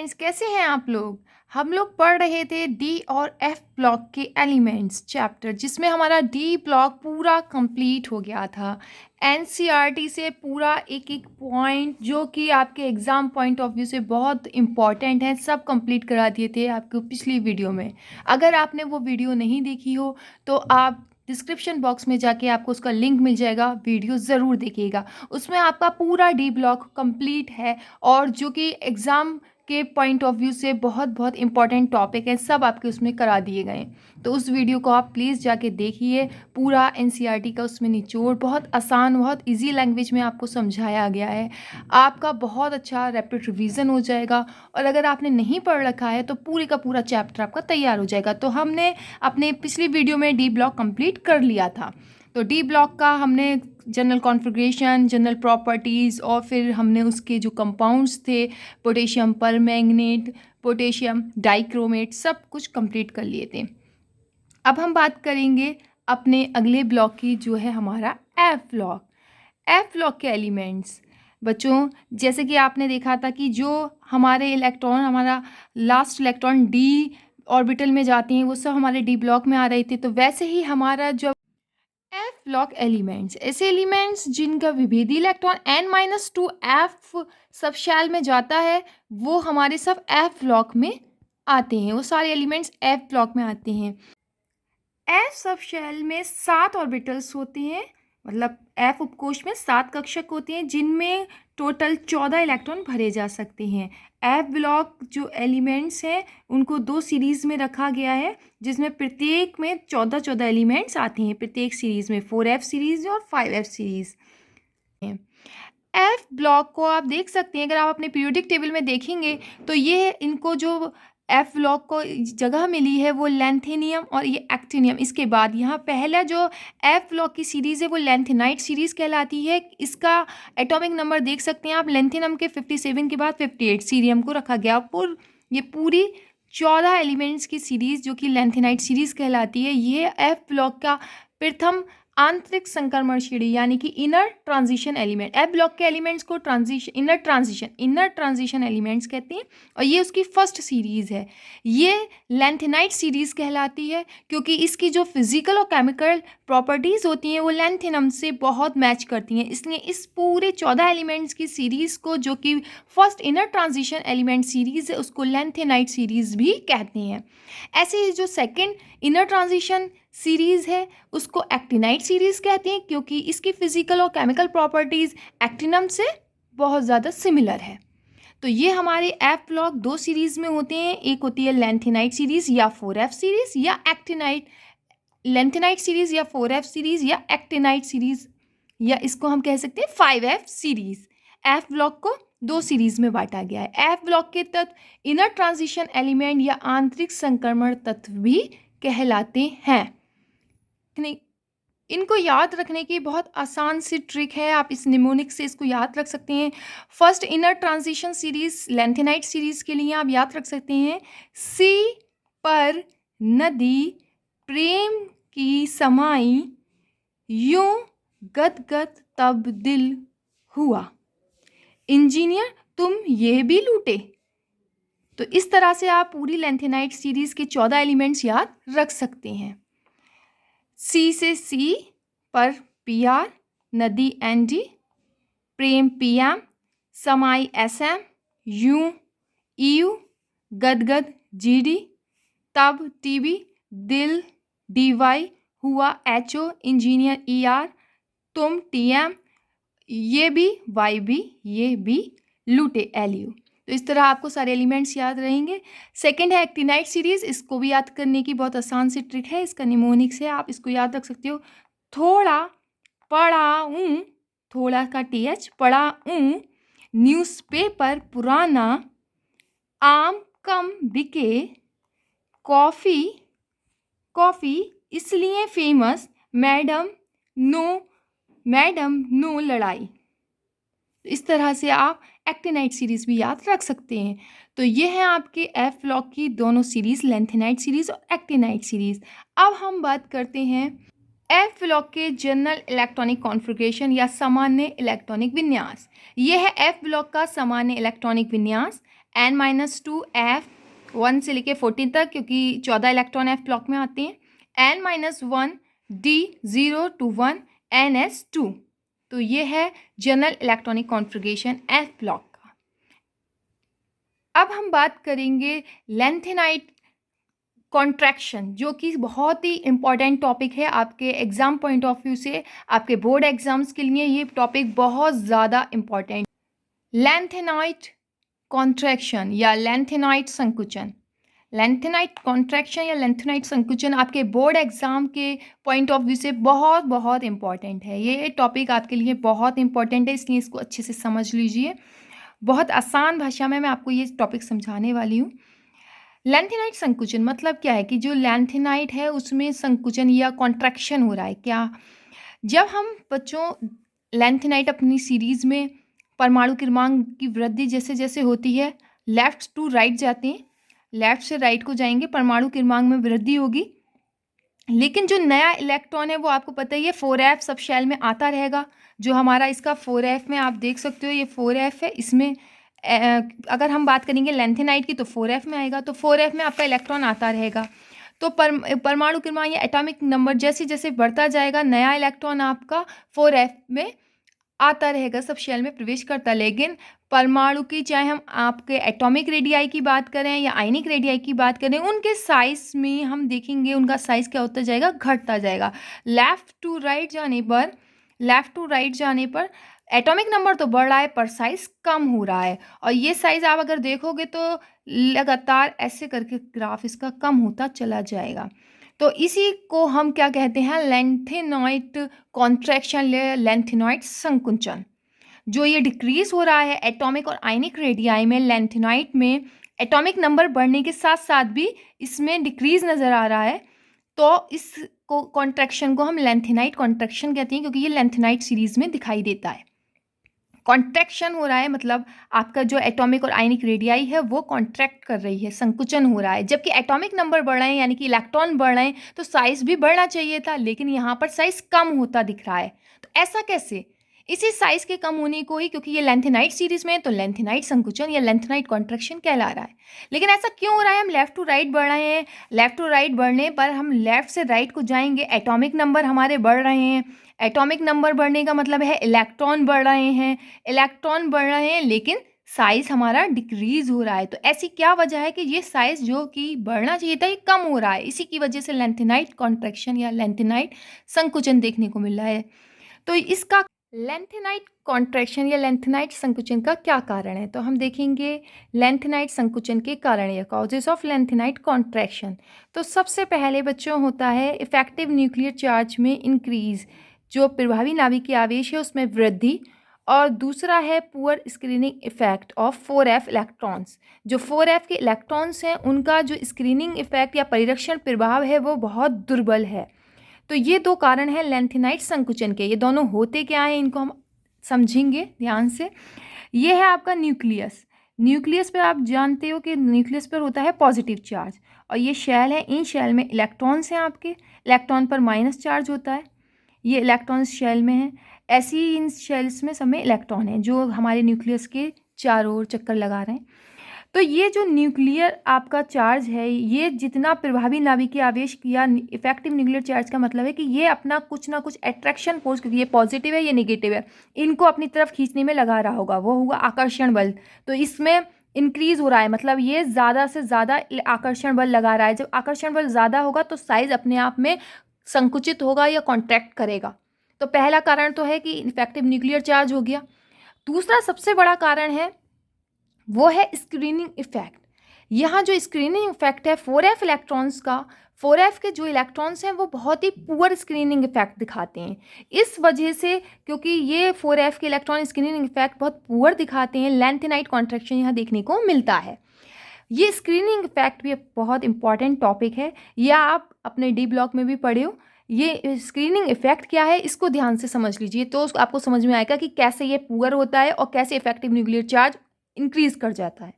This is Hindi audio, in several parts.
फ्रेंड्स, कैसे हैं आप लोग। हम लोग पढ़ रहे थे डी और एफ ब्लॉक के एलिमेंट्स चैप्टर, जिसमें हमारा डी ब्लॉक पूरा कंप्लीट हो गया था। एनसीईआरटी से पूरा एक एक पॉइंट जो कि आपके एग्ज़ाम पॉइंट ऑफ व्यू से बहुत इंपॉर्टेंट है, सब कंप्लीट करा दिए थे आपको पिछली वीडियो में। अगर आपने वो वीडियो नहीं देखी हो तो आप डिस्क्रिप्शन बॉक्स में जाके आपको उसका लिंक मिल जाएगा, वीडियो ज़रूर देखिएगा। उसमें आपका पूरा डी ब्लॉक कंप्लीट है और जो कि एग्ज़ाम के पॉइंट ऑफ व्यू से बहुत बहुत इंपॉर्टेंट टॉपिक है, सब आपके उसमें करा दिए गए। तो उस वीडियो को आप प्लीज़ जाके देखिए। पूरा एनसीईआरटी का उसमें निचोड़ बहुत आसान, बहुत इजी लैंग्वेज में आपको समझाया गया है। आपका बहुत अच्छा रैपिड रिवीजन हो जाएगा और अगर आपने नहीं पढ़ रखा है तो पूरे का पूरा चैप्टर आपका तैयार हो जाएगा। तो हमने अपने पिछली वीडियो में डी ब्लॉक कंप्लीट कर लिया था। तो डी ब्लॉक का हमने जनरल कॉन्फ़िगरेशन, जनरल प्रॉपर्टीज़ और फिर हमने उसके जो कंपाउंड्स थे, पोटेशियम परमैंगनेट, पोटेशियम डाइक्रोमेट, सब कुछ कंप्लीट कर लिए थे। अब हम बात करेंगे अपने अगले ब्लॉक की, जो है हमारा एफ ब्लॉक। एफ ब्लॉक के एलिमेंट्स बच्चों, जैसे कि आपने देखा था कि जो हमारे इलेक्ट्रॉन, हमारा लास्ट इलेक्ट्रॉन डी ऑर्बिटल में जाते हैं, वो सब हमारे डी ब्लॉक में आ रहे थे। तो वैसे ही हमारा जो एफ ब्लॉक एलिमेंट्स, ऐसे एलिमेंट्स जिनका विभेदी electron n-2 F sub shell में जाता है, वो हमारे सब एफ ब्लॉक में आते हैं। वो सारे एलिमेंट्स एफ ब्लॉक में आते हैं। एफ सब शेल में 7 ऑर्बिटल्स होते हैं, मतलब एफ उपकोष में 7 कक्षक होते हैं, जिनमें टोटल 14 इलेक्ट्रॉन भरे जा सकते हैं। एफ ब्लॉक जो एलिमेंट्स हैं उनको 2 सीरीज़ में रखा गया है, जिसमें प्रत्येक में 14 एलिमेंट्स आते हैं। प्रत्येक सीरीज़ में 4F सीरीज़ और 5F सीरीज़। एफ ब्लॉक को आप देख सकते हैं, अगर आप अपने पीरियोडिक टेबल में देखेंगे तो ये इनको जो एफ ब्लॉक को जगह मिली है वो लैंथेनियम और ये एक्टिनियम। इसके बाद यहाँ पहला जो एफ ब्लॉक की सीरीज़ है वो लैंथेनाइट सीरीज़ कहलाती है। इसका एटॉमिक नंबर देख सकते हैं आप, लैंथेनम के 57 के बाद 58 सीरियम को रखा गया। ये पूरी 14 एलिमेंट्स की सीरीज़ जो कि लैंथेनाइट सीरीज़ कहलाती है, ये एफ ब्लॉक का प्रथम आंतरिक संक्रमण श्रेणी यानी कि inner transition element. F block के एलिमेंट्स को इनर ट्रांजिशन एलिमेंट्स कहते हैं और ये उसकी फर्स्ट सीरीज़ है। ये लैंथेनाइट सीरीज़ कहलाती है क्योंकि इसकी जो फिजिकल और केमिकल प्रॉपर्टीज़ होती हैं वो लैंथेनम से बहुत मैच करती हैं। इसलिए इस पूरे 14 एलिमेंट्स की सीरीज़ को, जो कि first inner transition element series है, उसको लैंथेनाइट सीरीज़ भी कहते हैं। ऐसे ही जो सेकेंड इनर ट्रांजिशन सीरीज़ है उसको एक्टिनाइट सीरीज़ कहते हैं, क्योंकि इसकी फिजिकल और केमिकल प्रॉपर्टीज़ एक्टिनम से बहुत ज़्यादा सिमिलर है। तो ये हमारे एफ ब्लॉक 2 सीरीज़ में होते हैं। एक होती है लैंथेनाइट सीरीज़ या 4F सीरीज़, या एक्टिनाइट लैंथेनाइट सीरीज़ या 4F सीरीज़ या एक्टिनाइट सीरीज़, या इसको हम कह सकते हैं 5F सीरीज़। एफ ब्लॉक को 2 सीरीज़ में बांटा गया है। एफ ब्लॉक के तत्व इनर ट्रांजिशन एलिमेंट या आंतरिक संक्रमण तत्व भी कहलाते हैं। इनको याद रखने की बहुत आसान सी ट्रिक है, आप इस निमोनिक से इसको याद रख सकते हैं। First inner transition series lanthanide series के लिए आप याद रख सकते हैं, सी पर नदी प्रेम की समाई, यूं गदगद तब दिल हुआ, इंजीनियर तुम ये भी लूटे। तो इस तरह से आप पूरी लैंथेनाइट सीरीज़ के 14 एलिमेंट्स याद रख सकते हैं। सी से सी पर PR, नदी ND, प्रेम PM, समाई SM, यूं EU, गदगद GD, तब TB, दिल DY, हुआ HO, इंजीनियर ER, तुम TM, ये भी YB, ये भी लूटे LU। तो इस तरह आपको सारे एलिमेंट्स याद रहेंगे। सेकंड है एक्टिनाइट सीरीज़, इसको भी याद करने की बहुत आसान सी ट्रिक है, इसका निमोनिक्स है, आप इसको याद रख सकते हो। थोड़ा पढ़ाऊँ, थोड़ा का TH, पढ़ाऊँ, न्यूज़पेपर पुराना, आम कम बिके, कॉफ़ी इसलिए फेमस, मैडम नो लड़ाई। इस तरह से आप एक्टिनाइट सीरीज़ भी याद रख सकते हैं। तो ये है आपके एफ ब्लॉक की दोनों सीरीज़, लैंथेनाइट सीरीज़ और एक्टिनाइट सीरीज़। अब हम बात करते हैं एफ ब्लॉक के जनरल इलेक्ट्रॉनिक कॉन्फ़िगरेशन या सामान्य इलेक्ट्रॉनिक विन्यास। यह है एफ ब्लॉक का सामान्य इलेक्ट्रॉनिक विन्यास। N-2 F 1 से लेके 14 तक, क्योंकि 14 इलेक्ट्रॉन F ब्लॉक में आते हैं। N-1 D 0 to 1 NS2। तो ये है general electronic configuration F block का। अब हम बात करेंगे लैंथेनाइट कॉन्ट्रैक्शन, जो कि बहुत ही इम्पॉर्टेंट टॉपिक है आपके एग्ज़ाम पॉइंट ऑफ व्यू से। आपके बोर्ड एग्जाम्स के लिए ये टॉपिक बहुत ज़्यादा इम्पॉर्टेंट। लैंथेनाइट कॉन्ट्रैक्शन या लैंथेनाइट संकुचन। लैंथेनाइट कॉन्ट्रैक्शन या लैंथेनाइट संकुचन आपके बोर्ड एग्जाम के पॉइंट ऑफ व्यू से बहुत बहुत इम्पॉर्टेंट है। ये टॉपिक आपके लिए बहुत इम्पॉर्टेंट है, इसलिए इसको अच्छे से समझ लीजिए। बहुत आसान भाषा में मैं आपको ये टॉपिक समझाने वाली हूँ। लैंथेनाइट संकुचन मतलब क्या है कि जो लैंथेनाइट है उसमें संकुचन या कॉन्ट्रैक्शन हो रहा है। क्या, जब हम बच्चों लैंथेनाइट अपनी सीरीज़ में परमाणु क्रमांक की वृद्धि जैसे जैसे होती है, लेफ़्ट टू राइट जाते हैं, लेफ़्ट से राइट को जाएंगे, परमाणु क्रमांक में वृद्धि होगी। लेकिन जो नया इलेक्ट्रॉन है वो आपको पता ही है 4f सब शेल में आता रहेगा। जो हमारा इसका 4f में आप देख सकते हो, ये 4f है। इसमें अगर हम बात करेंगे लैंथेनाइट की तो 4f में आएगा, तो 4f में आपका इलेक्ट्रॉन आता रहेगा। तो परमाणु क्रमांक या एटॉमिक नंबर जैसे जैसे बढ़ता जाएगा, नया इलेक्ट्रॉन आपका 4f में आता रहेगा, सब शेल में प्रवेश करता। लेकिन परमाणु की, चाहे हम आपके एटॉमिक रेडियाई की बात करें या आयनिक रेडियाई की बात करें, उनके साइज में हम देखेंगे उनका साइज क्या होता जाएगा, घटता जाएगा। लेफ़्ट टू राइट जाने पर एटॉमिक नंबर तो बढ़ रहा है पर साइज कम हो रहा है। और ये साइज आप अगर देखोगे तो लगातार ऐसे करके ग्राफ इसका कम होता चला जाएगा। तो इसी को हम क्या कहते हैं, लैंथेनाइट कॉन्ट्रैक्शन, लैंथेनाइट संकुचन। जो ये डिक्रीज हो रहा है एटॉमिक और आयनिक रेडियाई में, लैंथेनाइट में एटॉमिक नंबर बढ़ने के साथ साथ भी इसमें डिक्रीज नज़र आ रहा है। तो इस कॉन्ट्रैक्शन को हम लैंथेनाइट कॉन्ट्रैक्शन कहते हैं, क्योंकि ये लैंथेनाइट सीरीज में दिखाई देता है। कॉन्ट्रैक्शन हो रहा है मतलब आपका जो एटॉमिक और आयनिक रेडियाई है वो कॉन्ट्रैक्ट कर रही है, संकुचन हो रहा है। जबकि एटॉमिक नंबर बढ़ रहे हैं यानी कि इलेक्ट्रॉन बढ़ रहे हैं, तो साइज भी बढ़ना चाहिए था, लेकिन यहाँ पर साइज कम होता दिख रहा है। तो ऐसा कैसे? इसी साइज के कम होने को ही, क्योंकि ये लैंथेनाइट सीरीज में है तो लैंथेनाइट संकुचन या लैंथेनाइट कॉन्ट्रैक्शन कहला रहा है। लेकिन ऐसा क्यों हो रहा है? हम लेफ्ट टू राइट बढ़ रहे हैं, लेफ्ट टू राइट बढ़ने पर हम लेफ्ट से राइट को जाएंगे, एटॉमिक नंबर हमारे बढ़ रहे हैं। एटॉमिक नंबर बढ़ने का मतलब है इलेक्ट्रॉन बढ़ रहे हैं, इलेक्ट्रॉन बढ़ रहे हैं, लेकिन साइज हमारा डिक्रीज हो रहा है। तो ऐसी क्या वजह है कि ये साइज जो कि बढ़ना चाहिए था ये कम हो रहा है? इसी की वजह से लैंथेनाइट कॉन्ट्रैक्शन या लैंथेनाइट संकुचन देखने को मिल रहा है। तो इसका लैंथेनाइट कॉन्ट्रैक्शन या लैंथेनाइट संकुचन का क्या कारण है? तो हम देखेंगे लैंथेनाइट संकुचन के कारण या कॉजेस ऑफ लैंथेनाइट कॉन्ट्रैक्शन। तो सबसे पहले बच्चों होता है इफेक्टिव न्यूक्लियर चार्ज में इंक्रीज, जो प्रभावी नाभिकीय आवेश है उसमें वृद्धि। और दूसरा है poor screening effect of 4f electrons. जो 4f के इलेक्ट्रॉन्स हैं उनका जो स्क्रीनिंग इफेक्ट या परिरक्षण प्रभाव है वो बहुत दुर्बल है। तो ये दो कारण हैं लैंथेनाइट संकुचन के। ये दोनों होते क्या हैं इनको हम समझेंगे ध्यान से। ये है आपका न्यूक्लियस। न्यूक्लियस पर आप जानते हो कि न्यूक्लियस पर होता है पॉजिटिव चार्ज, और ये शेल है, इन शेल में इलेक्ट्रॉन्स हैं आपके, इलेक्ट्रॉन पर माइनस चार्ज होता है। ये इलेक्ट्रॉन्स शेल में हैं, ऐसी ही इन शेल्स में सब में इलेक्ट्रॉन हैं जो हमारे न्यूक्लियस के चारों ओर चक्कर लगा रहे हैं। तो ये जो न्यूक्लियर आपका चार्ज है, ये जितना प्रभावी नाभिकीय आवेश या इफेक्टिव न्यूक्लियर चार्ज का मतलब है कि ये अपना कुछ ना कुछ अट्रैक्शन फोर्स, क्योंकि ये पॉजिटिव है ये नेगेटिव है, इनको अपनी तरफ खींचने में लगा रहा होगा, वो होगा आकर्षण बल। तो इसमें इंक्रीज हो रहा है, मतलब ये ज़्यादा से ज़्यादा आकर्षण बल लगा रहा है। जब आकर्षण बल ज़्यादा होगा तो साइज अपने आप में संकुचित होगा या कॉन्ट्रैक्ट करेगा। तो पहला कारण तो है कि इफेक्टिव न्यूक्लियर चार्ज हो गया। दूसरा सबसे बड़ा कारण है वो है स्क्रीनिंग इफेक्ट। यहाँ जो स्क्रीनिंग इफेक्ट है 4f इलेक्ट्रॉन्स का, 4f के जो इलेक्ट्रॉन्स हैं वो बहुत ही पुअर स्क्रीनिंग इफेक्ट दिखाते हैं। इस वजह से, क्योंकि ये 4f के इलेक्ट्रॉन स्क्रीनिंग इफेक्ट बहुत पुअर दिखाते हैं, लैंथेनाइट कॉन्ट्रैक्शन यहाँ देखने को मिलता है। ये स्क्रीनिंग इफेक्ट भी बहुत इंपॉर्टेंट टॉपिक है, या आप अपने डी ब्लॉक में भी पढ़े हो। ये स्क्रीनिंग इफेक्ट क्या है इसको ध्यान से समझ लीजिए, तो आपको समझ में आएगा कि कैसे ये पुअर होता है और कैसे इफेक्टिव न्यूक्लियर चार्ज इंक्रीज कर जाता है।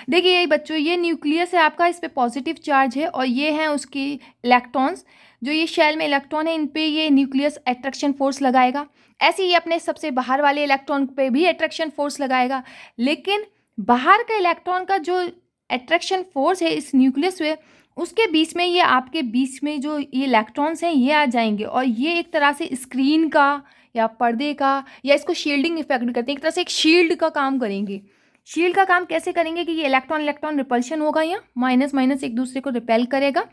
देखिए यही बच्चों, ये न्यूक्लियस है आपका, इस पे पॉजिटिव चार्ज है, और ये हैं उसकी इलेक्ट्रॉन्स। जो ये शेल में इलेक्ट्रॉन है इन पे ये न्यूक्लियस अट्रैक्शन फोर्स लगाएगा। ऐसे ही अपने सबसे बाहर वाले इलेक्ट्रॉन पे भी अट्रैक्शन फोर्स लगाएगा। लेकिन बाहर का इलेक्ट्रॉन का जो अट्रैक्शन फोर्स है इस न्यूक्लियस में, उसके बीच में ये आपके बीच में जो ये इलेक्ट्रॉन्स हैं ये आ जाएंगे और ये एक तरह से स्क्रीन का या पर्दे का या इसको शील्डिंग इफेक्ट भी करते हैं, एक तरह से एक शील्ड का काम करेंगे। शील्ड का काम कैसे करेंगे कि ये इलेक्ट्रॉन इलेक्ट्रॉन रिपल्शन होगा, या माइनस माइनस एक दूसरे को रिपेल करेगा,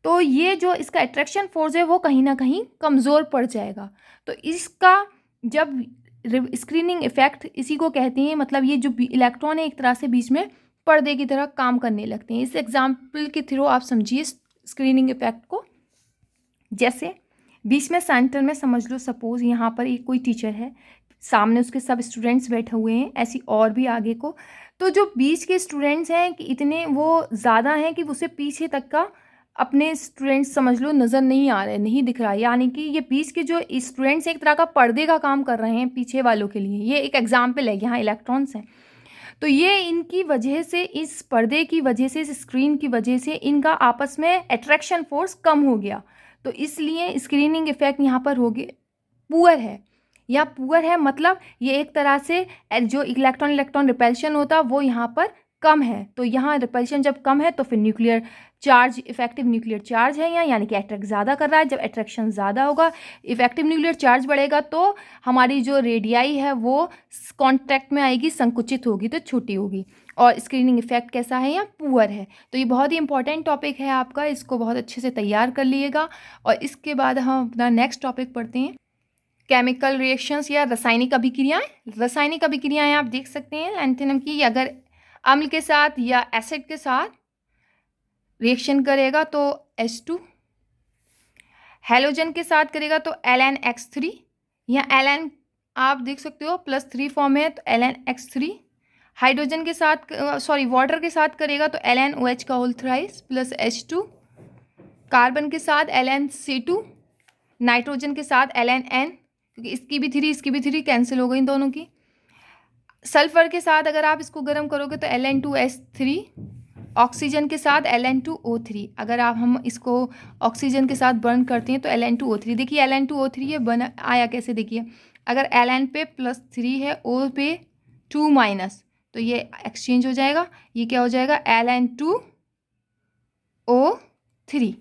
तो ये जो इसका अट्रैक्शन फोर्स है वो कहीं ना कहीं कमज़ोर पड़ जाएगा। तो इसका जब स्क्रीनिंग इफेक्ट इसी को कहते हैं, मतलब ये जो इलेक्ट्रॉन है एक तरह से बीच में पर्दे की तरह काम करने लगते हैं। इस एग्जाम्पल के थ्रू आप समझिए स्क्रीनिंग इफेक्ट को। जैसे बीच में सेंटर में समझ लो, सपोज यहाँ पर एक कोई टीचर है, सामने उसके सब स्टूडेंट्स बैठे हुए हैं, ऐसी और भी आगे को, तो जो बीच के स्टूडेंट्स हैं कि इतने वो ज़्यादा हैं कि उसे पीछे तक का अपने स्टूडेंट्स समझ लो नज़र नहीं आ रहे, नहीं दिख रहा है, यानी कि ये बीच के जो स्टूडेंट्स एक तरह का पर्दे का काम कर रहे हैं पीछे वालों के लिए। ये एक एग्जाम्पल है, यहाँ इलेक्ट्रॉन्स हैं, तो ये इनकी वजह से, इस पर्दे की वजह से, इस स्क्रीन की वजह से इनका आपस में अट्रैक्शन फोर्स कम हो गया, तो इसलिए स्क्रीनिंग इफेक्ट यहाँ पर हो गया पुअर है। या पुअर है मतलब ये एक तरह से जो इलेक्ट्रॉन इलेक्ट्रॉन रिपल्शन होता वो यहाँ पर कम है, तो यहाँ रिपल्शन जब कम है तो फिर nuclear charge, effective nuclear charge है यहाँ, यानी कि अट्रैक्ट ज़्यादा कर रहा है। जब अट्रैक्शन ज़्यादा होगा, इफेक्टिव न्यूक्लियर चार्ज बढ़ेगा, तो हमारी जो रेडियाई है वो कॉन्टैक्ट में आएगी, संकुचित होगी, तो छोटी होगी। और स्क्रीनिंग इफेक्ट कैसा है, यहाँ पुअर है। तो ये बहुत ही इंपॉर्टेंट टॉपिक है आपका, इसको बहुत अच्छे से तैयार कर लिएगा। और इसके बाद हम अपना नेक्स्ट टॉपिक पढ़ते हैं, केमिकल रिएक्शंस या रासायनिक अभिक्रियाएं। रासायनिक अभिक्रियाएं आप देख सकते हैं लैंथेनम की, अगर अम्ल के साथ या एसिड के साथ रिएक्शन करेगा तो H2, हेलोजन के साथ करेगा तो LnX3, या Ln आप देख सकते हो +3 फॉर्म है तो LnX3, हाइड्रोजन के साथ वाटर के साथ करेगा तो LnOH का whole thrice plus H2, carbon के साथ LnC2, नाइट्रोजन के साथ LnN, क्योंकि इसकी भी 3 इसकी भी 3 कैंसिल हो गई इन दोनों की। सल्फर के साथ अगर आप इसको गर्म करोगे तो Ln2S3, ऑक्सीजन के साथ Ln2O3, अगर हम इसको ऑक्सीजन के साथ बर्न करते हैं तो Ln2O3। देखिए Ln2O3 ये बन आया कैसे, देखिए अगर Ln पे +3 है, O पे 2-, तो ये एक्सचेंज हो जाएगा, ये क्या हो जाएगा Ln2O3।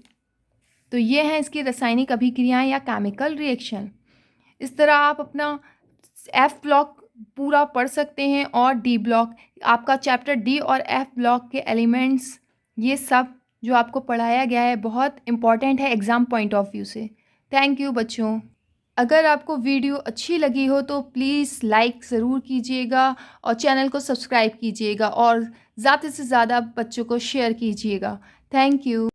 तो ये हैं इसकी रासायनिक अभिक्रियाएं या केमिकल रिएक्शन। इस तरह आप अपना F ब्लॉक पूरा पढ़ सकते हैं, और D ब्लॉक आपका चैप्टर D और F ब्लॉक के एलिमेंट्स, ये सब जो आपको पढ़ाया गया है बहुत इंपॉर्टेंट है एग्ज़ाम पॉइंट ऑफ व्यू से। थैंक यू बच्चों। अगर आपको वीडियो अच्छी लगी हो तो प्लीज़ लाइक ज़रूर कीजिएगा और चैनल को सब्सक्राइब कीजिएगा और ज़्यादा से ज़्यादा बच्चों को शेयर कीजिएगा। Thank you.